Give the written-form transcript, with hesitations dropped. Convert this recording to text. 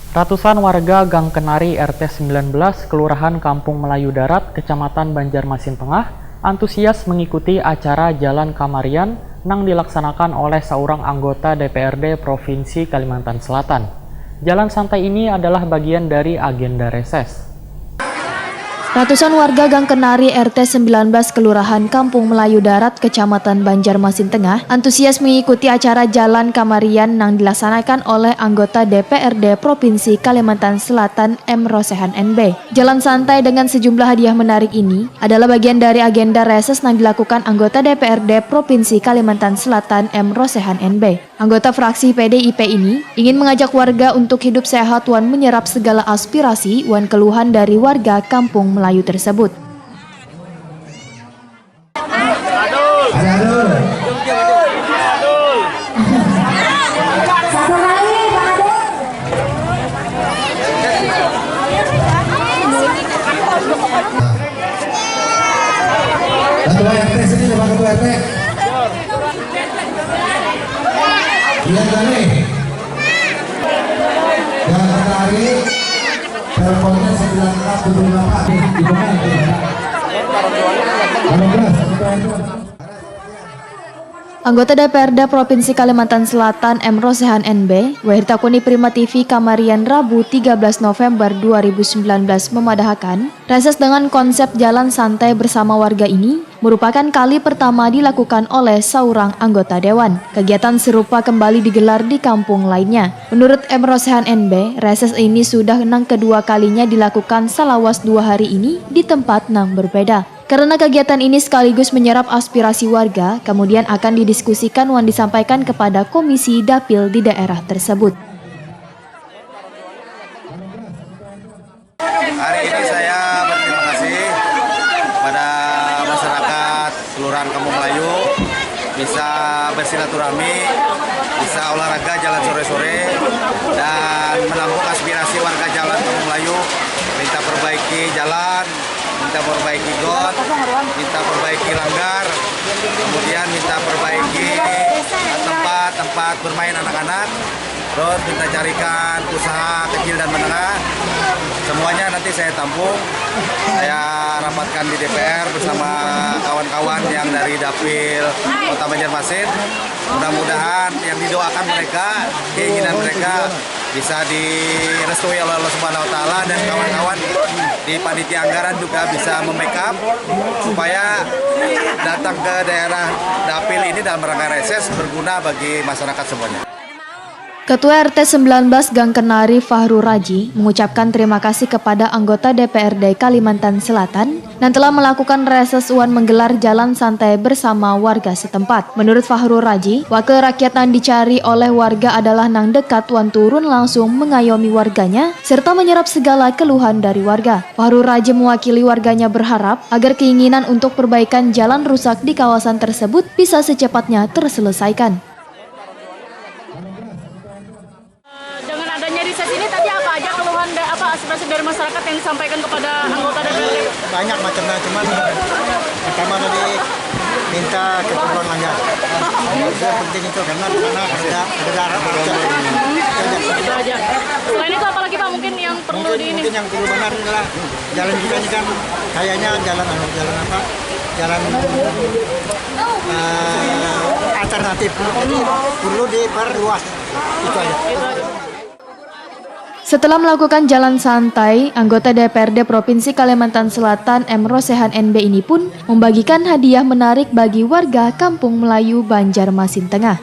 Ratusan warga Gang Kenari RT 19 Kelurahan Kampung Melayu Darat, Kecamatan Banjarmasin Tengah, antusias mengikuti acara Jalan Kamarian yang dilaksanakan oleh seorang anggota DPRD Provinsi Kalimantan Selatan. Jalan santai ini adalah bagian dari agenda reses. Ratusan warga Gang Kenari RT 19 Kelurahan Kampung Melayu Darat, Kecamatan Banjarmasin Tengah, antusias mengikuti acara Jalan Kamarian yang dilaksanakan oleh anggota DPRD Provinsi Kalimantan Selatan M. Rosehan NB. Jalan santai dengan sejumlah hadiah menarik ini adalah bagian dari agenda reses yang dilakukan anggota DPRD Provinsi Kalimantan Selatan M. Rosehan NB. Anggota fraksi PDIP ini ingin mengajak warga untuk hidup sehat wan menyerap segala aspirasi wan keluhan dari warga Kampung Melayu tersebut. Ketua RT sini, Pak Ketua RT. Iya kali. Yang Kenari, teleponnya 9478. Di mana itu? 12. Anggota DPRD Provinsi Kalimantan Selatan M. Rosehan NB, Wahirtakuni Prima TV Kamarian Rabu 13 November 2019 memadahkan, reses dengan konsep jalan santai bersama warga ini merupakan kali pertama dilakukan oleh seorang anggota dewan. Kegiatan serupa kembali digelar di kampung lainnya. Menurut M. Rosehan NB, reses ini sudah kedua kalinya dilakukan selawas 2 hari ini di tempat yang berbeda. Karena kegiatan ini sekaligus menyerap aspirasi warga, kemudian akan didiskusikan dan disampaikan kepada Komisi Dapil di daerah tersebut. Hari ini saya berterima kasih kepada masyarakat Kelurahan Kampung Melayu bisa bersilaturahmi, bisa olahraga jalan sore-sore, dan menampung aspirasi warga jalan Kampung Melayu, minta perbaiki jalan, minta perbaiki got, minta perbaiki langgar, kemudian minta perbaiki tempat bermain anak-anak, terus minta carikan usaha kecil dan menengah. Semuanya nanti saya tampung, saya rapatkan di DPR bersama kawan-kawan yang dari Dapil Kota Banjarmasin. Mudah-mudahan yang didoakan mereka, keinginan mereka bisa direstui oleh Allah Subhanahu wa Ta'ala, dan kawan-kawan di panitia anggaran juga bisa membackup supaya datang ke daerah Dapil ini dalam rangka reses berguna bagi masyarakat semuanya. Ketua RT 19 Gang Kenari Fahrul Raji mengucapkan terima kasih kepada anggota DPRD Kalimantan Selatan yang telah melakukan reses wan menggelar jalan santai bersama warga setempat. Menurut Fahrul Raji, wakil rakyat yang dicari oleh warga adalah nang dekat wan turun langsung mengayomi warganya serta menyerap segala keluhan dari warga. Fahrul Raji mewakili warganya berharap agar keinginan untuk perbaikan jalan rusak di kawasan tersebut bisa secepatnya terselesaikan. Reses ini tadi apa aja keluhan aspirasi dari masyarakat yang disampaikan kepada anggota DPRD? Banyak macamnya, cuman pertama tadi minta keperluan langgar. Itu penting itu karena ada darah Itu aja. Selain itu apalagi Pak mungkin yang perlu mungkin yang perlu benar adalah jalan juga ini kan kayaknya jalan alternatif. Jadi perlu diperluas. Itu aja. Setelah melakukan jalan santai, anggota DPRD Provinsi Kalimantan Selatan M. Rosehan NB ini pun membagikan hadiah menarik bagi warga Kampung Melayu Banjarmasin Tengah.